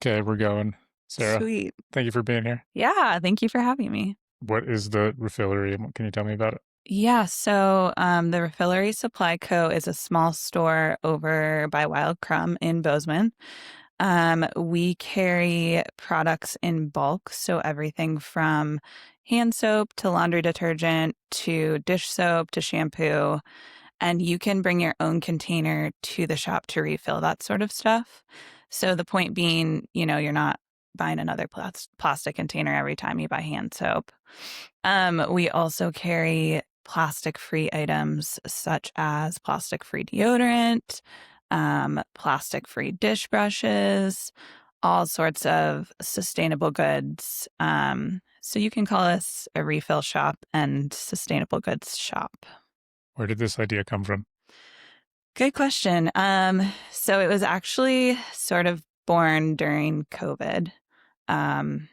Okay, we're going. Sarah, Sweet. thank you for being here. Yeah, thank you for having me. What is the Refillery and what can you tell me about it? The Refillery Supply Co. is a small store over by Wild Crumb in Bozeman. We carry products in bulk, so everything from hand soap to laundry detergent to dish soap to shampoo, and you can bring your own container to the shop to refill that sort of stuff. So the point being, you're not buying another plastic container every time you buy hand soap. We also carry plastic-free items such as plastic-free deodorant, plastic-free dish brushes, all sorts of sustainable goods. So you can call us a refill shop and sustainable goods shop. Where did this idea come from? Good question. So it was actually sort of born during COVID. Um,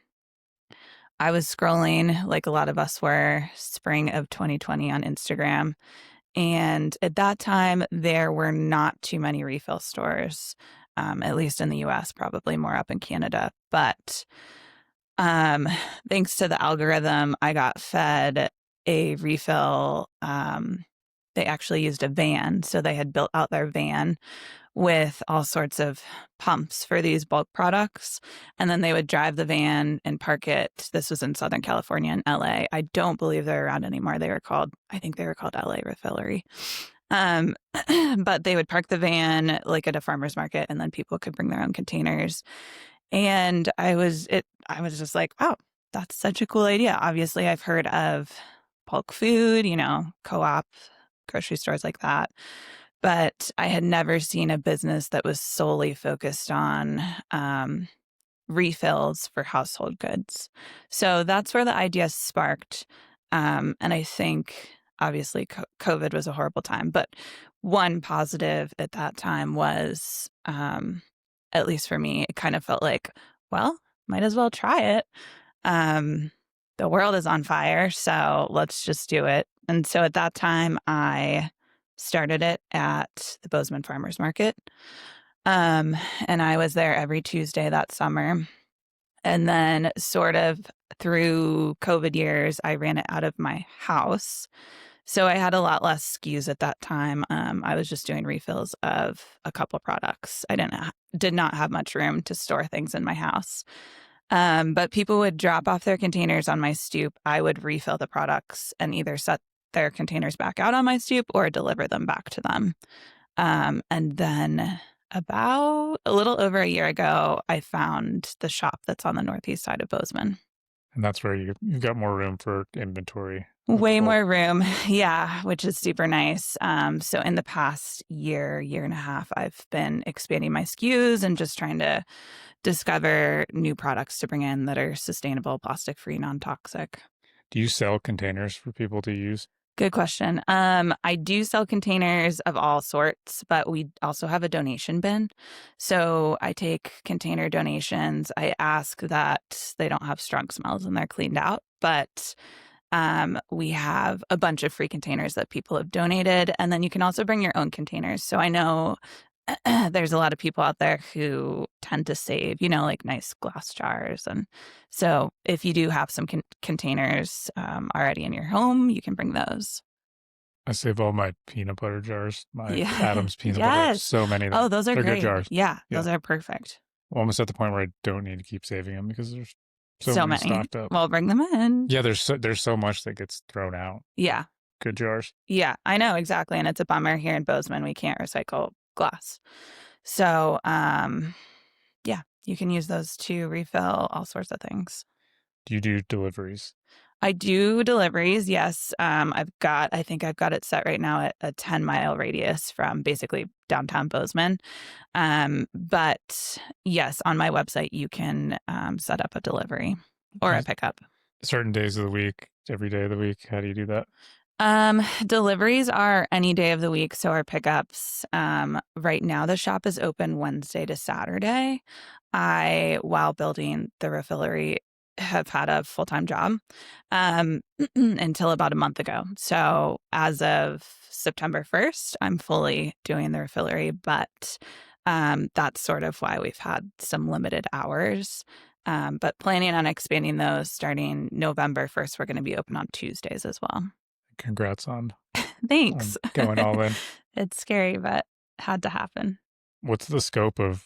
I was scrolling, like a lot of us were, spring of 2020 on Instagram. And at that time, there were not too many refill stores, at least in the US, probably more up in Canada. But um, thanks to the algorithm, I got fed a refill. They actually used a van. So they had built out their van with all sorts of pumps for these bulk products. And then they would drive the van and park it. This was in Southern California and LA. I don't believe they're around anymore. I think they were called LA Refillery. Um, but they would park the van like at a farmer's market and then people could bring their own containers. And I was just like, wow, that's such a cool idea. Obviously, I've heard of bulk food, co-op, grocery stores like that. But I had never seen a business that was solely focused on refills for household goods. So that's where the idea sparked. And I think obviously COVID was a horrible time, but one positive at that time was, at least for me, it kind of felt like, well, might as well try it. Um, the world is on fire, so let's just do it. And so at that time, I started it at the Bozeman Farmers Market. And I was there every Tuesday that summer. And then, sort of through COVID years, I ran it out of my house. So I had a lot less SKUs at that time. I was just doing refills of a couple products. Did not have much room to store things in my house. But people would drop off their containers on my stoop. I would refill the products and either set their containers back out on my stoop or deliver them back to them. And then about a little over a year ago, I found the shop that's on the northeast side of Bozeman. And that's where you've got more room for inventory. Way Cool. more room. Yeah, which is super nice. So in the past year and a half, I've been expanding my SKUs and just trying to discover new products to bring in that are sustainable, plastic-free, non-toxic. Do you sell containers for people to use? Good question. I do sell containers of all sorts, but we also have a donation bin. So I take container donations. I ask that they don't have strong smells and they're cleaned out, but we have a bunch of free containers that people have donated. And then you can also bring your own containers. So I know there's a lot of people out there who tend to save, like nice glass jars. And so if you do have some containers already in your home, you can bring those. I save all my peanut butter jars, my Yeah. Adam's peanut butter. Yes. So many of them. Oh, those are They're great. good jars. Yeah, Yeah. those are perfect. Almost at the point where I don't need to keep saving them because there's So many many. stocked up. Well, bring them in. Yeah, there's so much that gets thrown out. Yeah. Good jars. Yeah, I know, exactly. And it's a bummer here in Bozeman. We can't recycle glass. So, yeah, you can use those to refill all sorts of things. Do you do deliveries? I do deliveries, yes. I think I've got it set right now at a 10-mile radius from basically downtown Bozeman. But yes, on my website, you can set up a delivery or a pickup. Certain days of the week, every day of the week. How do you do that? Deliveries are any day of the week. So our pickups, right now the shop is open Wednesday to Saturday. While building the Refillery, have had a full-time job, until about a month ago. So as of September 1st, I'm fully doing the Refillery, but, That's sort of why we've had some limited hours. But planning on expanding those starting November 1st. We're going to be open on Tuesdays as well. Congrats on Thanks. going all in. It's scary, but had to happen. What's the scope of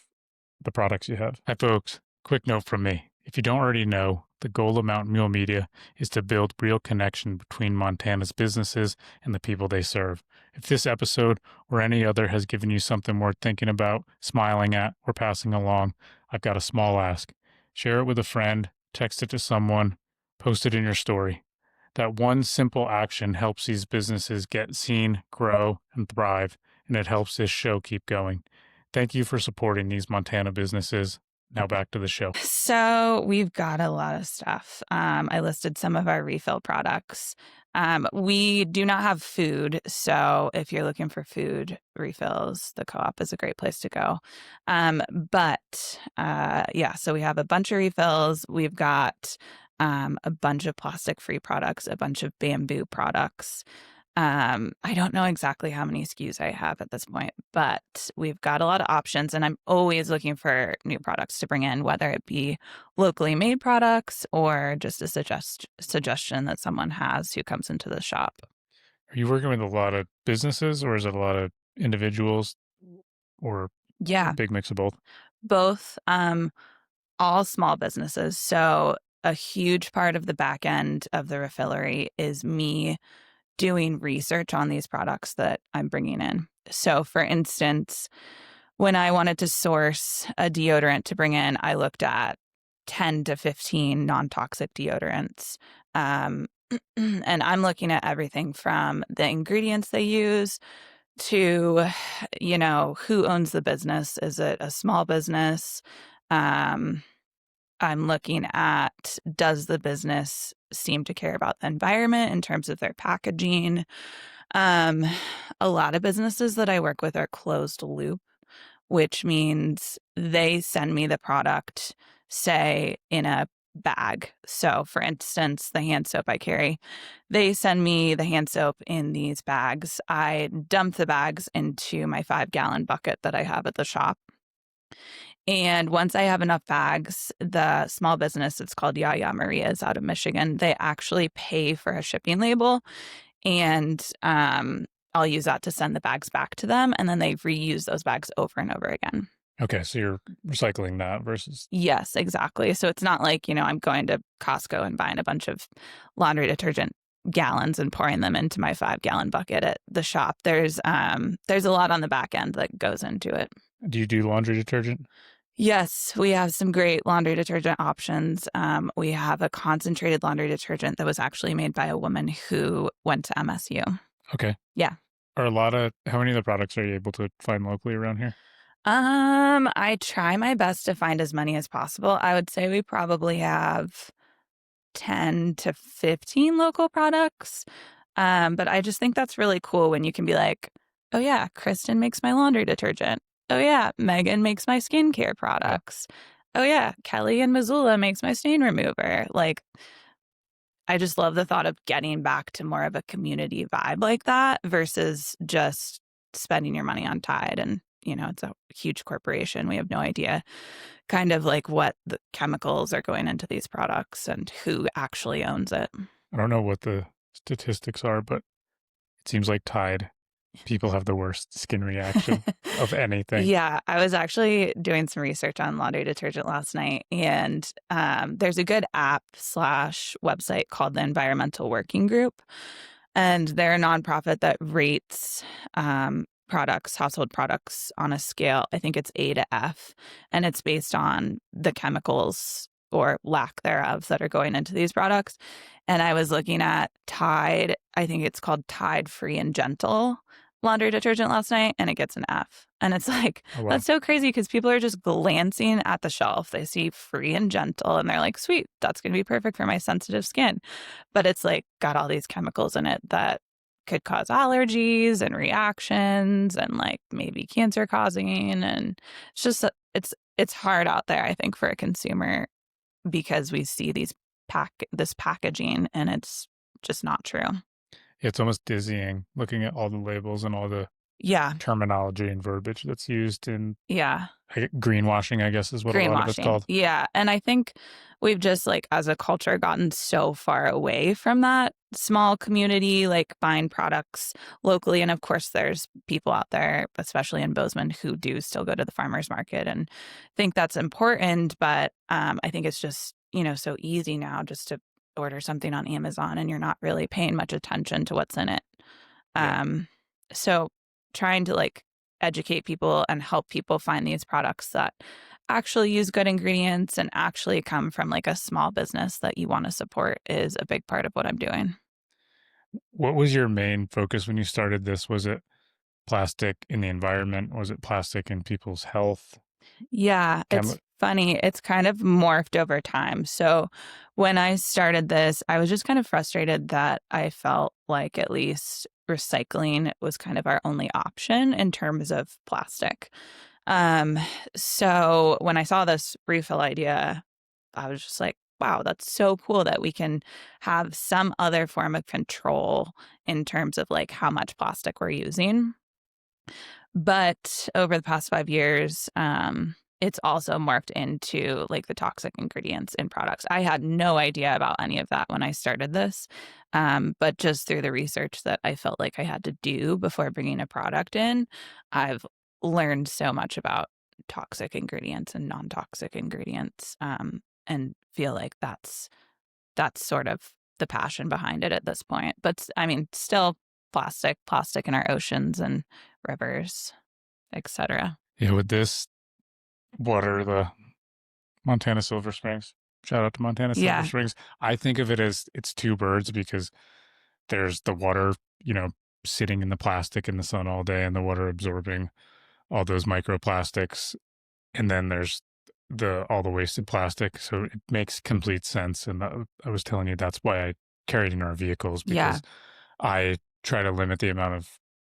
the products you have? Hi, folks. Quick note from me. If you don't already know, the goal of Mountain Mule Media is to build real connection between Montana's businesses and the people they serve. If this episode or any other has given you something worth thinking about, smiling at, or passing along, I've got a small ask. Share it with a friend, text it to someone, post it in your story. That one simple action helps these businesses get seen, grow, and thrive, and it helps this show keep going. Thank you for supporting these Montana businesses. Now back to the show. So we've got a lot of stuff. I listed some of our refill products. We do not have food. So if you're looking for food refills, the co-op is a great place to go. So we have a bunch of refills. We've got a bunch of plastic-free products, a bunch of bamboo products. I don't know exactly how many SKUs I have at this point, but we've got a lot of options, and I'm always looking for new products to bring in, whether it be locally made products or just a suggestion that someone has who comes into the shop. Are you working with a lot of businesses, or is it a lot of individuals, or a Yeah, big mix of both? both, all small businesses. So a huge part of the back end of the Refillery is me doing research on these products that I'm bringing in. So, for instance, when I wanted to source a deodorant to bring in, I looked at 10 to 15 non-toxic deodorants. And I'm looking at everything from the ingredients they use to, who owns the business. Is it a small business? Um, I'm looking at, does the business seem to care about the environment in terms of their packaging? Um, a lot of businesses that I work with are closed loop, which means they send me the product, say, in a bag. So, for instance, the hand soap I carry, they send me the hand soap in these bags. I dump the bags into my 5-gallon bucket that I have at the shop. And once I have enough bags, the small business, it's called Yaya Maria's out of Michigan, they actually pay for a shipping label. And I'll use that to send the bags back to them. And then they reuse those bags over and over again. Okay, so you're recycling that versus... Yes, exactly. So it's not like, I'm going to Costco and buying a bunch of laundry detergent gallons and pouring them into my 5-gallon bucket at the shop. There's a lot on the back end that goes into it. Do you do laundry detergent? Yes, we have some great laundry detergent options. We have a concentrated laundry detergent that was actually made by a woman who went to MSU. Okay. Yeah. How many of the products are you able to find locally around here? I try my best to find as many as possible. I would say we probably have 10 to 15 local products. But I just think that's really cool when you can be like, oh yeah, Kristen makes my laundry detergent. Oh yeah, Megan makes my skincare products. Oh yeah, Kelly in Missoula makes my stain remover. Like, I just love the thought of getting back to more of a community vibe like that versus just spending your money on Tide. And, it's a huge corporation. We have no idea kind of like what the chemicals are going into these products and who actually owns it. I don't know what the statistics are, but it seems like Tide people have the worst skin reaction of anything. Yeah, I was actually doing some research on laundry detergent last night, and there's a good app/website called the Environmental Working Group, and they're a nonprofit that rates household products on a scale. I think it's A to F, and it's based on the chemicals or lack thereof that are going into these products. And I was looking at Tide, I think it's called Tide Free and Gentle laundry detergent last night, and it gets an F. And it's like, Oh, wow. That's so crazy because people are just glancing at the shelf. They see Free and Gentle and they're like, sweet, that's going to be perfect for my sensitive skin. But it's like got all these chemicals in it that could cause allergies and reactions and like maybe cancer causing. And it's just, it's hard out there, I think, for a consumer because we see this packaging and it's just not true. It's almost dizzying looking at all the labels and all the Yeah. terminology and verbiage that's used in Yeah. greenwashing, I guess is what a lot of it's Greenwashing. called. Yeah. And I think we've just like as a culture gotten so far away from that small community, like buying products locally. And of course, there's people out there, especially in Bozeman, who do still go to the farmer's market and think that's important. But I think it's just, so easy now just to order something on Amazon and you're not really paying much attention to what's in it. Yeah. So trying to like educate people and help people find these products that actually use good ingredients and actually come from like a small business that you want to support is a big part of what I'm doing. What was your main focus when you started this? Was it plastic in the environment? Was it plastic in people's health? Yeah, it's funny. It's kind of morphed over time. So when I started this, I was just kind of frustrated that I felt like at least recycling was kind of our only option in terms of plastic. Um, so when I saw this refill idea, I was just like, wow, that's so cool that we can have some other form of control in terms of like how much plastic we're using. But over the past 5 years, it's also morphed into like the toxic ingredients in products. I had no idea about any of that when I started this. But just through the research that I felt like I had to do before bringing a product in, I've learned so much about toxic ingredients and non-toxic ingredients, and feel like that's sort of the passion behind it at this point. But I mean, still plastic in our oceans and rivers, etc. Yeah, with this, what are the Montana Silver Springs? Shout out to Montana Silver Yeah, Springs. I think of it as it's two birds because there's the water, sitting in the plastic in the sun all day and the water absorbing all those microplastics. And then there's all the wasted plastic. So it makes complete sense. And I was telling you that's why I carry it in our vehicles yeah, because I try to limit the amount of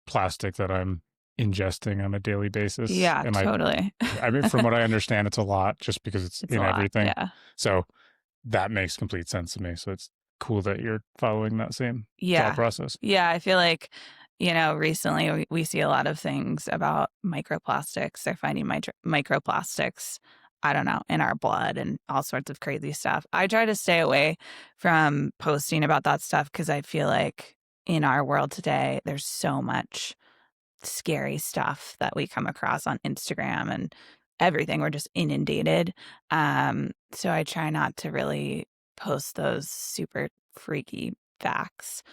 plastic that I'm ingesting on a daily basis. yeah, And totally. I mean, from what I understand, it's a lot just because it's It's a in lot. everything. Yeah, So that makes complete sense to me. So it's cool that you're following that same thought yeah, process. yeah. I feel like recently we see a lot of things about microplastics. They're finding microplastics. I don't know, in our blood and all sorts of crazy stuff. I try to stay away from posting about that stuff because I feel like in our world today, there's so much scary stuff that we come across on Instagram and everything. We're just inundated. So I try not to really post those super freaky facts,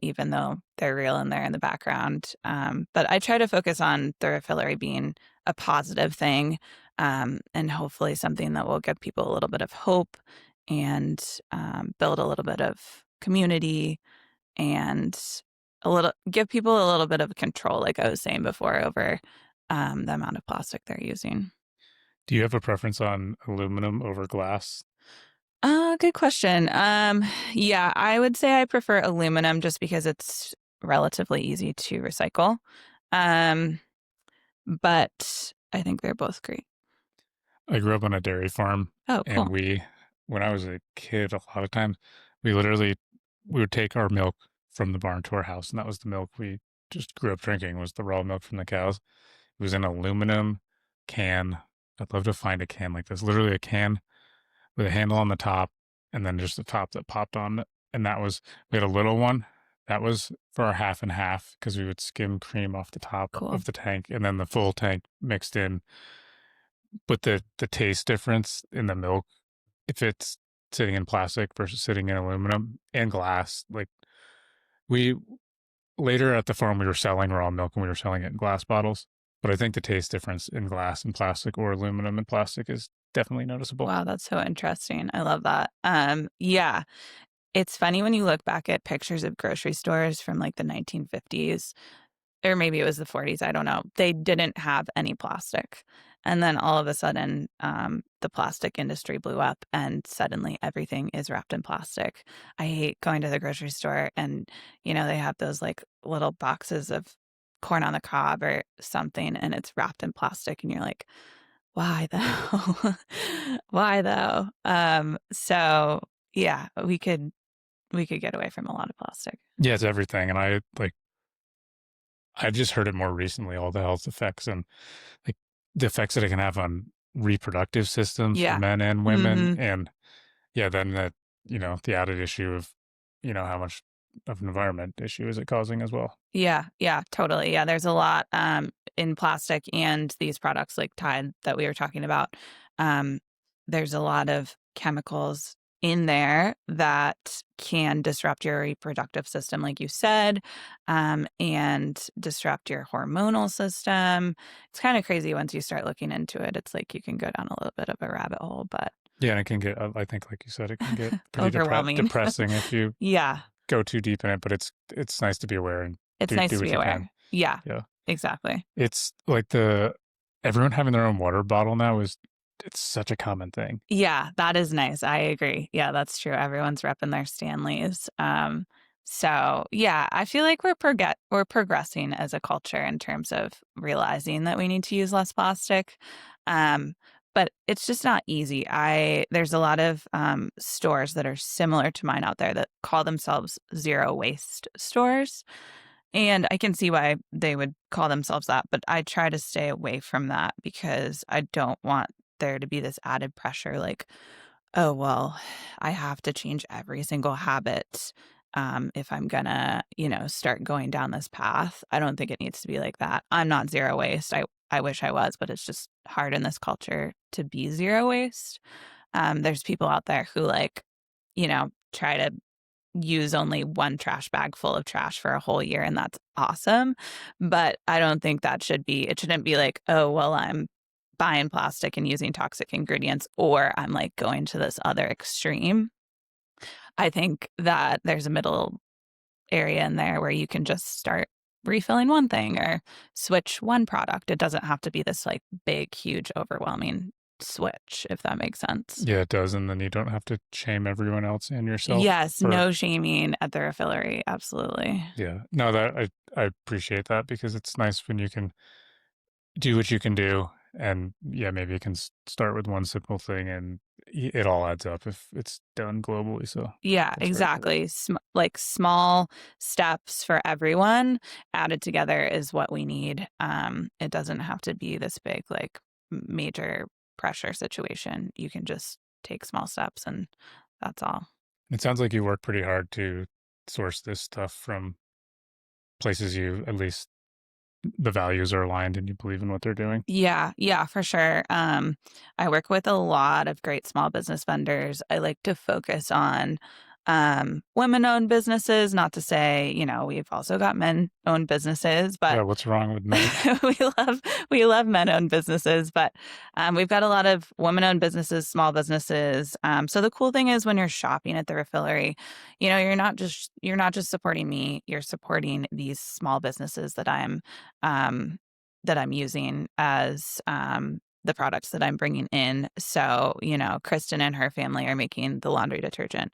even though they're real and they're in the background. But I try to focus on the refillery being a positive thing, and hopefully something that will give people a little bit of hope and build a little bit of community and give people a little bit of control, like I was saying before, over the amount of plastic they're using. Do you have a preference on aluminum over glass? Good question. Yeah, I would say I prefer aluminum just because it's relatively easy to recycle. Um, but I think they're both great. I grew up on a dairy farm, Oh, and cool. when I was a kid, a lot of times we would take our milk from the barn to our house, and that was the milk we just grew up drinking was the raw milk from the cows. It was an aluminum can. I'd love to find a can like this, literally a can with a handle on the top and then just the top that popped on it. And we had a little one that was for our half and half because we would skim cream off the top Cool. of the tank and then the full tank mixed in. But the taste difference in the milk, if it's sitting in plastic versus sitting in aluminum and glass, like we later at the farm, we were selling raw milk and we were selling it in glass bottles. But I think the taste difference in glass and plastic or aluminum and plastic is definitely noticeable. Wow, that's so interesting. I love that. Yeah, it's funny when you look back at pictures of grocery stores from like the 1950s, or maybe it was the 40s, I don't know. They didn't have any plastic. And then all of a sudden, the plastic industry blew up and suddenly everything is wrapped in plastic. I hate going to the grocery store and, they have those like little boxes of corn on the cob or something and it's wrapped in plastic and you're like, why though? Why though? So yeah, we could, get away from a lot of plastic. Yeah, it's everything. And I like I just heard it more recently, all the health effects and like the effects that it can have on reproductive systems for Yeah. men and women. Hmm. And yeah, then that, the added issue of, how much of an environment issue is it causing as well. Yeah, yeah, totally. Yeah, there's a lot in plastic and these products like Tide that we were talking about. Um, there's a lot of chemicals in there that can disrupt your reproductive system, like you said, and disrupt your hormonal system. It's kind of crazy once you start looking into it. It's like you can go down a little bit of a rabbit hole, but Yeah, and it can get, I think, like you said, it can get pretty overwhelming. depressing if you Yeah, go too deep in it, but it's nice to be aware and it's do nice to what be you can. aware. Yeah, Yeah. exactly. It's like everyone having their own water bottle now it's such a common thing. Yeah, that is nice. I agree. Yeah, that's true. Everyone's repping their Stanleys. So yeah, I feel like we're progressing as a culture in terms of realizing that we need to use less plastic. Um, but it's just not easy. There's a lot of stores that are similar to mine out there that call themselves zero waste stores. And I can see why they would call themselves that, but I try to stay away from that because I don't want there to be this added pressure like, oh, well, I have to change every single habit if I'm gonna, start going down this path. I don't think it needs to be like that. I'm not zero waste. I wish I was, but it's just hard in this culture to be zero waste. There's people out there who try to use only one trash bag full of trash for a whole year, and that's awesome. But I don't think it shouldn't be like, oh, well, I'm buying plastic and using toxic ingredients, or I'm like going to this other extreme. I think that there's a middle area in there where you can just start refilling one thing or switch one product. It doesn't have to be this like big, huge, overwhelming switch, if that makes sense. Yeah, it does, and then you don't have to shame everyone else and yourself Yes, for. no shaming at the refillery. Absolutely. Yeah, no, that I appreciate that because it's nice when you can do what you can do, and yeah, maybe you can start with one simple thing, and it all adds up if it's done globally. So Yeah, that's very cool. exactly. Like small steps for everyone added together is what we need. It doesn't have to be this big, like major pressure situation. You can just take small steps and that's all. It sounds like you work pretty hard to source this stuff from places you at least the values are aligned and you believe in what they're doing. Yeah, yeah, for sure. I work with a lot of great small business vendors. I like to focus on women-owned businesses. Not to say, we've also got men-owned businesses, but Yeah, what's wrong with men? we love men-owned businesses. But we've got a lot of women-owned businesses, small businesses. So the cool thing is when you're shopping at the Refillery, you're not just supporting me. You're supporting these small businesses um, that I'm using as the products that I'm bringing in. So, Kristen and her family are making the laundry detergent.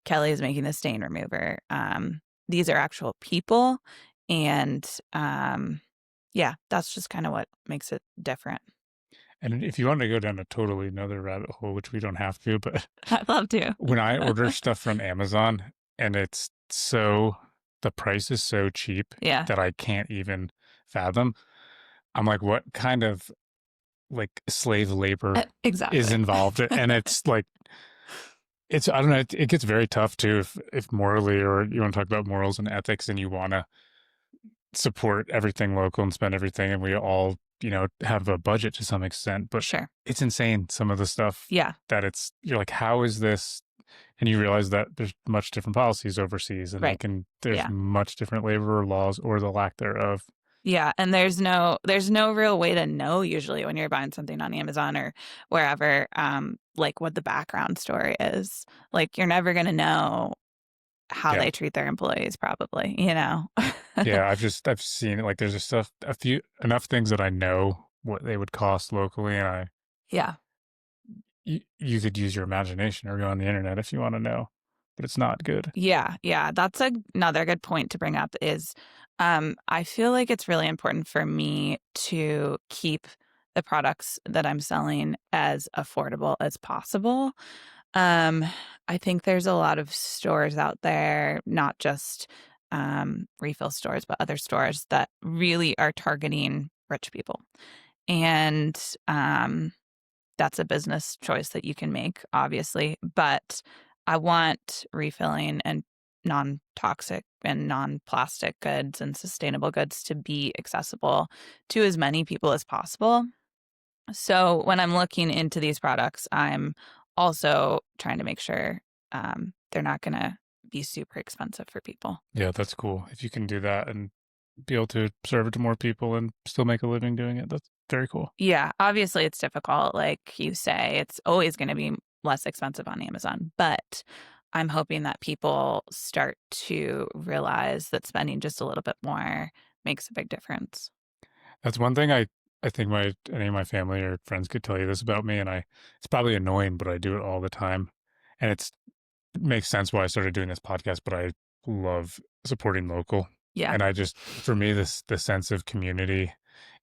Kelly is making the stain remover. These are actual people. And yeah, that's just kind of what makes it different. And if you want to go down a totally another rabbit hole, which we don't have to, but I'd love to. when I order stuff from Amazon and the price is so cheap Yeah, that I can't even fathom, I'm like, what kind of like slave labor is exactly. involved? And it's like, I don't know, it gets very tough too if morally, or you want to talk about morals and ethics and you want to support everything local and spend everything. And we all, have a budget to some extent, but Sure. it's insane. Some of the stuff Yeah, that you're like, how is this? And you realize that there's much different policies overseas and right. there's Yeah. much different labor laws or the lack thereof. Yeah, and there's no real way to know usually when you're buying something on Amazon or wherever, like what the background story is. Like you're never gonna know how Yeah. they treat their employees, probably. Yeah. I've seen it. Like there's enough things that I know what they would cost locally. And Yeah, you could use your imagination or go on the internet if you want to know, but it's not good. yeah, yeah. That's another good point to bring up. Is I feel like it's really important for me to keep the products that I'm selling as affordable as possible. Um, I think there's a lot of stores out there, not just refill stores, but other stores that really are targeting rich people. And that's a business choice that you can make, obviously. But I want refilling and non-toxic and non-plastic goods and sustainable goods to be accessible to as many people as possible. So when I'm looking into these products, I'm also trying to make sure they're not going to be super expensive for people. Yeah, that's cool. If you can do that and be able to serve it to more people and still make a living doing it, that's very cool. Yeah, obviously it's difficult. Like you say, it's always going to be less expensive on Amazon, but I'm hoping that people start to realize that spending just a little bit more makes a big difference. That's one thing I think any of my family or friends could tell you this about me, and it's probably annoying, but I do it all the time. And it makes sense why I started doing this podcast, but I love supporting local. Yeah. And for me, the sense of community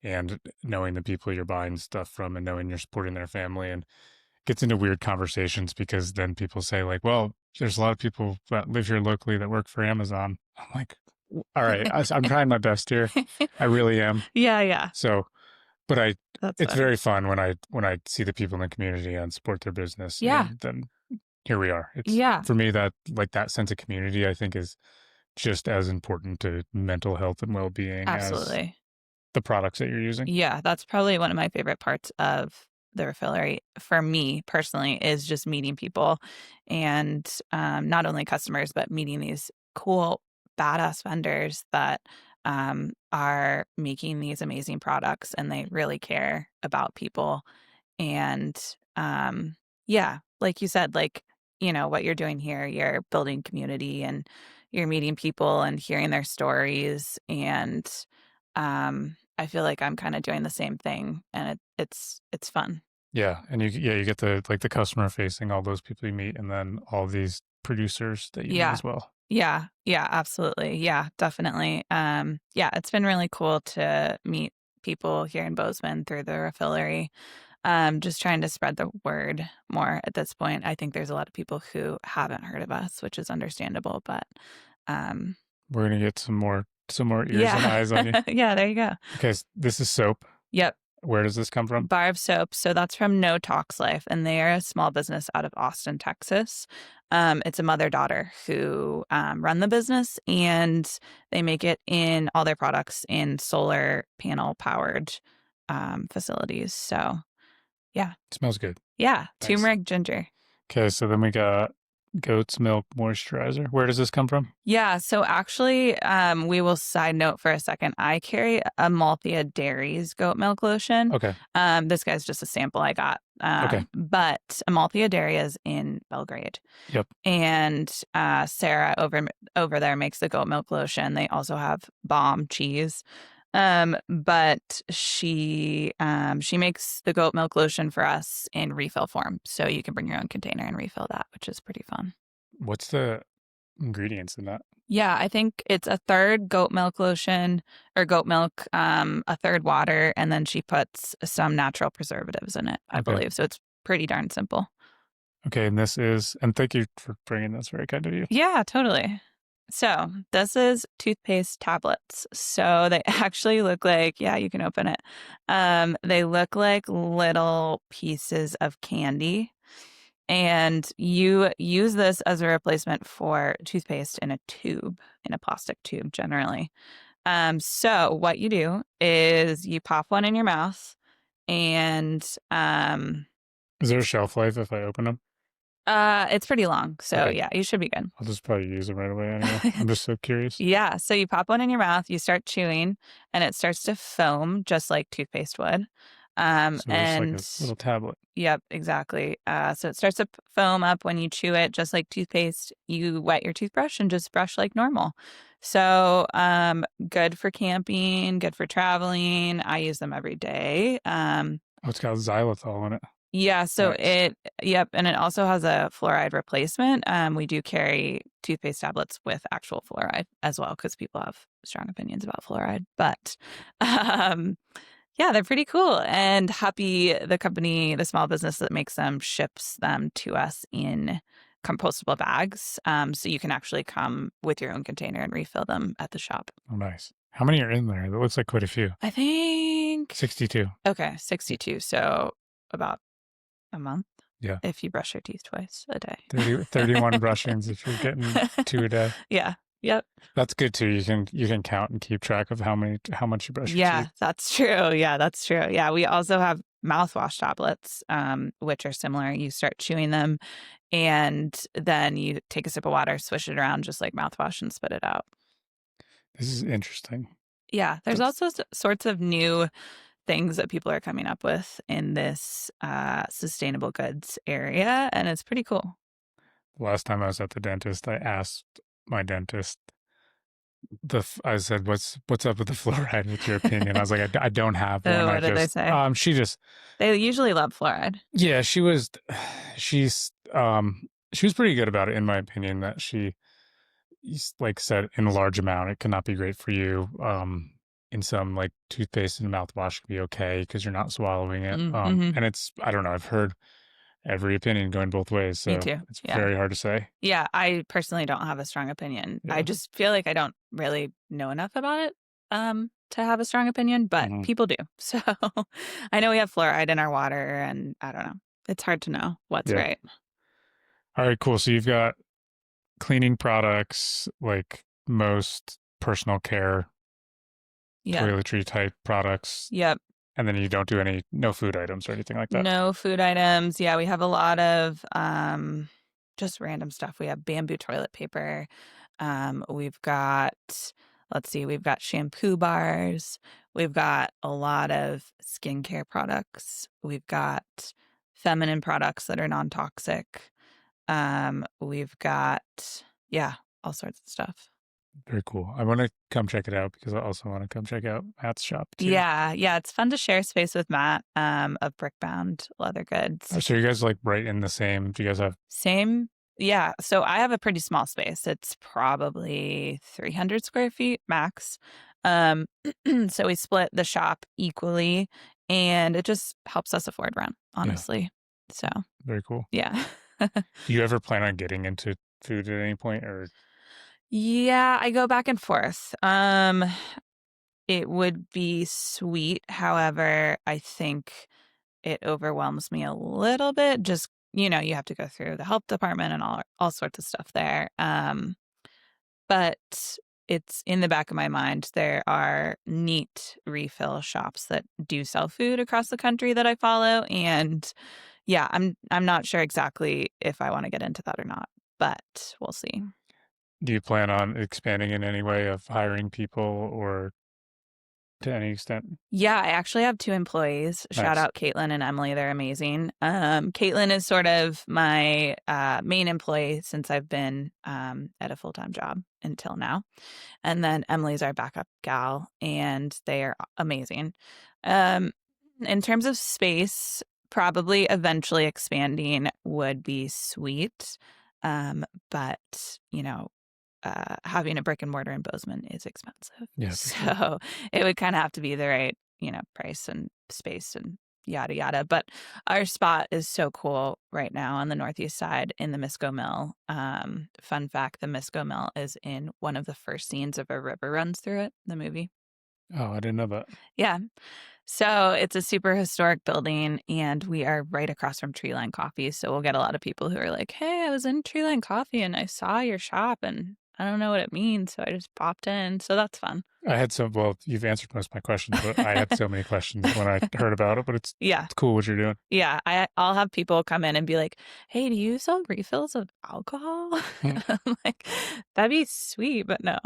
and knowing the people you're buying stuff from and knowing you're supporting their family, and gets into weird conversations because then people say like, well, there's a lot of people that live here locally that work for Amazon. I'm like, all right, I'm trying my best here. I really am. Yeah. So, but That's it's funny. very fun when I see the people in the community and support their business. Yeah. And then here we are. It's Yeah. for me that sense of community, I think, is just as important to mental health and well-being as Absolutely. the products that you're using. Yeah, that's probably one of my favorite parts of the Refillery for me personally is just meeting people and not only customers, but meeting these cool, badass vendors that are making these amazing products and they really care about people. And yeah, like you said, like, what you're doing here, you're building community and you're meeting people and hearing their stories. And I feel like I'm kind of doing the same thing and it's fun. Yeah, and you get the customer facing, all those people you meet, and then all these producers that you meet Yeah. as well. Yeah. Yeah, absolutely. Yeah, definitely. Yeah, it's been really cool to meet people here in Bozeman through the Refillery. Just trying to spread the word more at this point. I think there's a lot of people who haven't heard of us, which is understandable, but We're gonna get some more ears and yeah. eyes on you. Yeah, there you go. Okay, this is soap. Yep. Where does this come from? Bar of Soap. So that's from No Tox Life, and they are a small business out of Austin, Texas. It's a mother-daughter who run the business, and they make it in all their products in solar panel powered facilities. So yeah. Smells good. Yeah. Nice. Turmeric ginger. Okay, so then we got goat's milk moisturizer. Where does this come from? Yeah, so actually, we will side note for a second. I carry Amalthea Dairies goat milk lotion. Okay. This guy's just a sample I got. Okay. But Amalthea Dairy is in Belgrade. Yep. And Sarah over there makes the goat milk lotion. They also have bomb cheese. But she makes the goat milk lotion for us in refill form. So you can bring your own container and refill that, which is pretty fun. What's the ingredients in that? Yeah, I think it's a third goat milk lotion or goat milk, a third water, and then she puts some natural preservatives in it, I believe. So it's pretty darn simple. Okay, and thank you for bringing this. Very kind of you. Yeah, totally. So this is toothpaste tablets. So they actually look like, yeah, you can open it. They look like little pieces of candy. And you use this as a replacement for toothpaste in a plastic tube generally. So what you do is you pop one in your mouth and Is there a shelf life if I open them? it's pretty long. So Okay. yeah, you should be good. I'll just probably use them right away anyway. I'm just so curious. Yeah. So you pop one in your mouth, you start chewing, and it starts to foam just like toothpaste would. So it's like a little tablet. Yep, exactly. So it starts to foam up when you chew it, just like toothpaste. You wet your toothbrush and just brush like normal. So good for camping, good for traveling. I use them every day. It's got xylitol in it. Yeah, so Nice. yep, and it also has a fluoride replacement. We do carry toothpaste tablets with actual fluoride as well because people have strong opinions about fluoride. But yeah, they're pretty cool. And Happy, the company, the small business that makes them, ships them to us in compostable bags. So you can actually come with your own container and refill them at the shop. Oh, nice. How many are in there? That looks like quite a few. I think 62. Okay, 62. So about a month. Yeah. If you brush your teeth twice a day. 31 brushings if you're getting 2 a day. Yeah. Yep. That's good too. You can count and keep track of how much you brush your Yeah, teeth. that's true. Yeah, that's true. Yeah, we also have mouthwash tablets, which are similar. You start chewing them, and then you take a sip of water, swish it around just like mouthwash, and spit it out. This is interesting. Yeah, there's also sorts of new things that people are coming up with in this sustainable goods area, and it's pretty cool. The last time I was at the dentist, I asked my dentist, I said, "What's up with the fluoride? What's your opinion?" I was like, "I don't have one." Oh, what did they say? They usually love fluoride. Yeah, she was pretty good about it, in my opinion. That she like said, in a large amount, it cannot be great for you. In some, like, toothpaste and mouthwash can be okay because you're not swallowing it. Mm-hmm. And I don't know, I've heard every opinion going both ways, so Me too. it's Yeah. very hard to say. Yeah, I personally don't have a strong opinion. Yeah. I just feel like I don't really know enough about it to have a strong opinion, but people do. So I know we have fluoride in our water, and I don't know. It's hard to know what's right. All right, cool. So you've got cleaning products, like most personal care, toiletry type products. Yep. And then you don't do no food items or anything like that? No food items. Yeah, we have a lot of just random stuff. We have bamboo toilet paper. We've got shampoo bars. We've got a lot of skincare products. We've got feminine products that are non-toxic. We've got, all sorts of stuff. Very cool. I want to come check it out because I also want to come check out Matt's shop too. Yeah, it's fun to share space with Matt of Brickbound Leather Goods. So you guys like right in the same? Do you guys have same? Yeah. So I have a pretty small space. It's probably 300 square feet max. So we split the shop equally, and it just helps us afford rent, honestly. Yeah. So very cool. Yeah. Do you ever plan on getting into food at any point, or? Yeah, I go back and forth. It would be sweet. However, I think it overwhelms me a little bit. Just, you have to go through the health department and all sorts of stuff there. But it's in the back of my mind. There are neat refill shops that do sell food across the country that I follow. And yeah, I'm not sure exactly if I want to get into that or not, but we'll see. Do you plan on expanding in any way of hiring people or to any extent? Yeah, I actually have 2 employees. Nice. Shout out Caitlin and Emily. They're amazing. Caitlin is sort of my main employee since I've been at a full-time job until now. And then Emily's our backup gal, and they are amazing. In terms of space, probably eventually expanding would be sweet. But, having a brick and mortar in Bozeman is expensive. Yeah, so it would kind of have to be the right, price and space and yada, yada. But our spot is so cool right now on the northeast side in the Misco Mill. Fun fact, the Misco Mill is in one of the first scenes of A River Runs Through It, the movie. Oh, I didn't know that. Yeah. So it's a super historic building, and we are right across from Treeline Coffee. So we'll get a lot of people who are like, hey, I was in Treeline Coffee and I saw your shop and I don't know what it means, so I just popped in. So that's fun. You've answered most of my questions, but I had so many questions when I heard about it, but it's cool what you're doing. Yeah, I'll have people come in and be like, hey, do you sell refills of alcohol? I'm like, that'd be sweet, but no.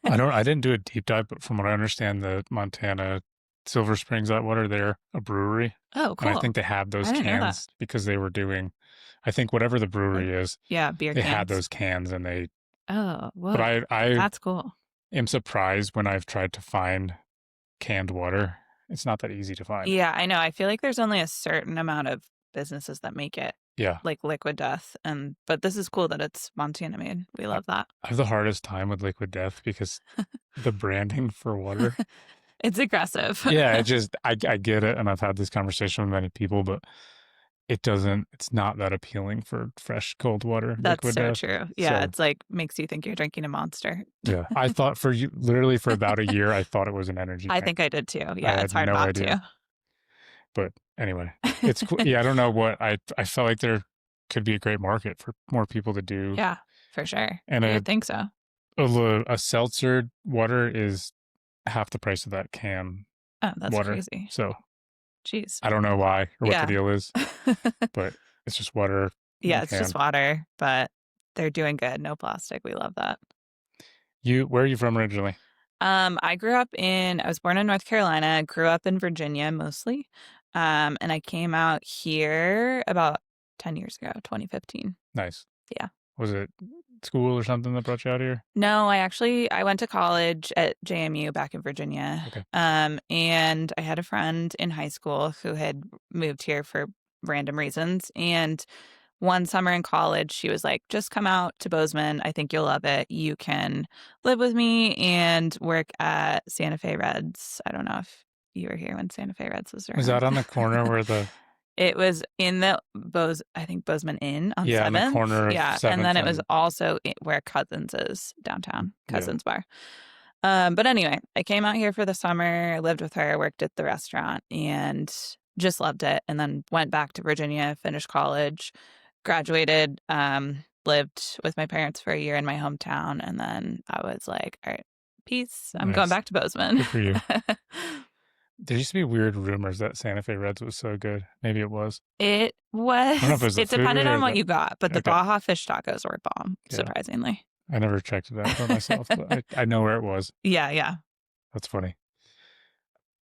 I didn't do a deep dive, but from what I understand, the Montana Silver Springs Atwater, they're a brewery. Oh, cool. And I think they had those cans because they were doing, I think whatever the brewery is. Yeah, beer cans. They had those cans and they. Oh, well, but I that's cool. am surprised when I've tried to find canned water. It's not that easy to find. Yeah, I know. I feel like there's only a certain amount of businesses that make it. Yeah. Like Liquid Death. But this is cool that it's Montana made. We love that. I have the hardest time with Liquid Death because the branding for water. It's aggressive. Yeah, I get it. And I've had this conversation with many people, but it's not that appealing for fresh cold water That's liquid so death. true. Yeah, So it's like makes you think you're drinking a Monster. yeah, I thought literally for about a year, I thought it was an energy I drink. think I did too. I Yeah, it's had hard no not idea. to. But anyway, it's cool. Yeah, I don't know what I felt like there could be a great market for more people to do. Yeah, for sure. And I think so. a seltzer water is half the price of that can Oh, that's water. crazy. So Jeez. I don't know why or what the Yeah. deal is, but it's just water in Yeah, a it's just can. water, but they're doing good. No plastic. We love that. Where are you from originally? I was born in North Carolina, grew up in Virginia mostly. And I came out here about 10 years ago, 2015. Nice. Yeah. Was it school or something that brought you out here? No, I went to college at JMU back in Virginia. Okay. And I had a friend in high school who had moved here for random reasons. And one summer in college, she was like, just come out to Bozeman. I think you'll love it. You can live with me and work at Santa Fe Reds. I don't know if you were here when Santa Fe Reds was around. Was that on the corner where the... It was in the I think Bozeman Inn on 7th. On the corner of 7th. And then it was also where Cousins is downtown, Cousins Bar. But anyway, I came out here for the summer, lived with her, worked at the restaurant, and just loved it. And then went back to Virginia, finished college, graduated, lived with my parents for a year in my hometown. And then I was like, all right, peace. I'm going back to Bozeman. Good for you. There used to be weird rumors that Santa Fe Reds was so good. Maybe it was. It was. I don't know if it was It depended on what you got, but the Baja fish tacos were bomb, surprisingly. I never checked it out for myself, but I know where it was. Yeah. That's funny.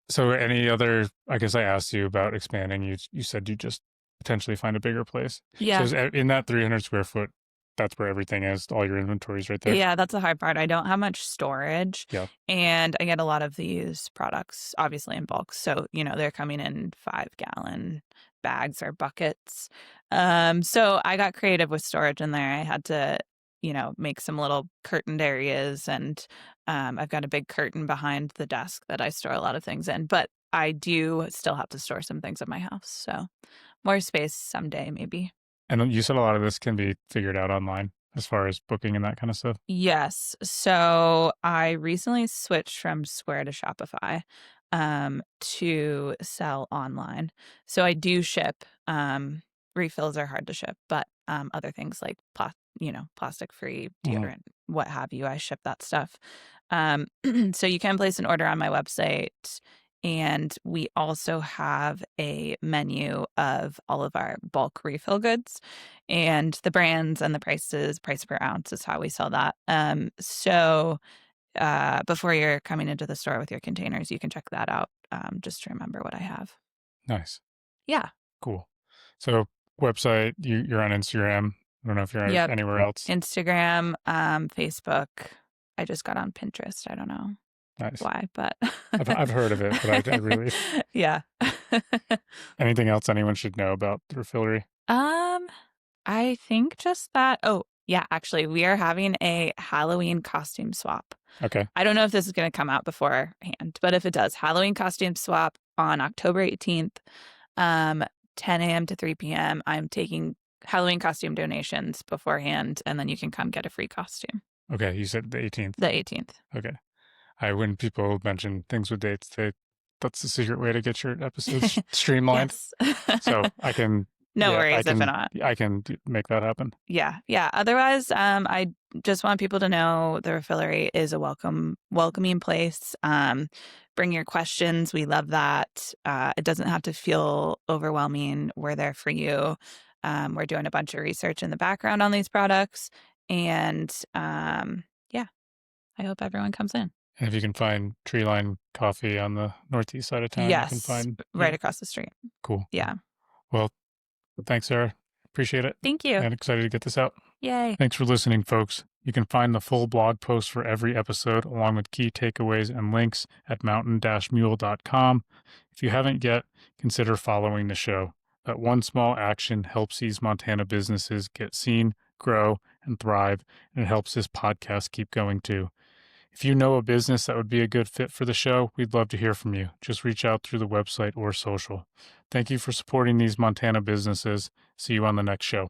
So any other, I guess I asked you about expanding. You said you just potentially find a bigger place. Yeah. So in that 300 square foot, that's where everything is. All your inventory's right there. Yeah, that's the hard part. I don't have much storage. Yeah. And I get a lot of these products, obviously, in bulk. So, they're coming in 5-gallon bags or buckets. So I got creative with storage in there. I had to, make some little curtained areas. And I've got a big curtain behind the desk that I store a lot of things in. But I do still have to store some things at my house. So more space someday, maybe. And you said a lot of this can be figured out online as far as booking and that kind of stuff? Yes. So I recently switched from Square to Shopify to sell online. So I do ship. Refills are hard to ship, but other things like plastic-free deodorant, what have you, I ship that stuff. So you can place an order on my website. And we also have a menu of all of our bulk refill goods, and the brands and the price per ounce is how we sell that. So before you're coming into the store with your containers, you can check that out just to remember what I have. Nice. Yeah. Cool. So website, you're on Instagram. I don't know if you're anywhere else. Instagram, Facebook. I just got on Pinterest. I don't know. Nice. Why, but I've heard of it, but I really... Yeah. Anything else anyone should know about the Refillery? I think just that. Oh, yeah, actually, we are having a Halloween costume swap. Okay. I don't know if this is going to come out beforehand, but if it does, Halloween costume swap on October 18th, 10 a.m. to 3 p.m. I'm taking Halloween costume donations beforehand, and then you can come get a free costume. Okay, you said the 18th. The 18th. Okay. When people mention things with dates, that's the secret way to get your episodes streamlined. So I can... No worries if not. I can make that happen. Yeah. Otherwise, I just want people to know the Refillery is a welcoming place. Bring your questions. We love that. It doesn't have to feel overwhelming. We're there for you. We're doing a bunch of research in the background on these products. And I hope everyone comes in. And if you can find Treeline Coffee on the northeast side of town, yes, you can find... right across the street. Cool. Yeah. Well, thanks, Sarah. Appreciate it. Thank you. And excited to get this out. Yay. Thanks for listening, folks. You can find the full blog post for every episode, along with key takeaways and links at mountain-mule.com. If you haven't yet, consider following the show. That one small action helps these Montana businesses get seen, grow, and thrive, and it helps this podcast keep going too. If you know a business that would be a good fit for the show, we'd love to hear from you. Just reach out through the website or social. Thank you for supporting these Montana businesses. See you on the next show.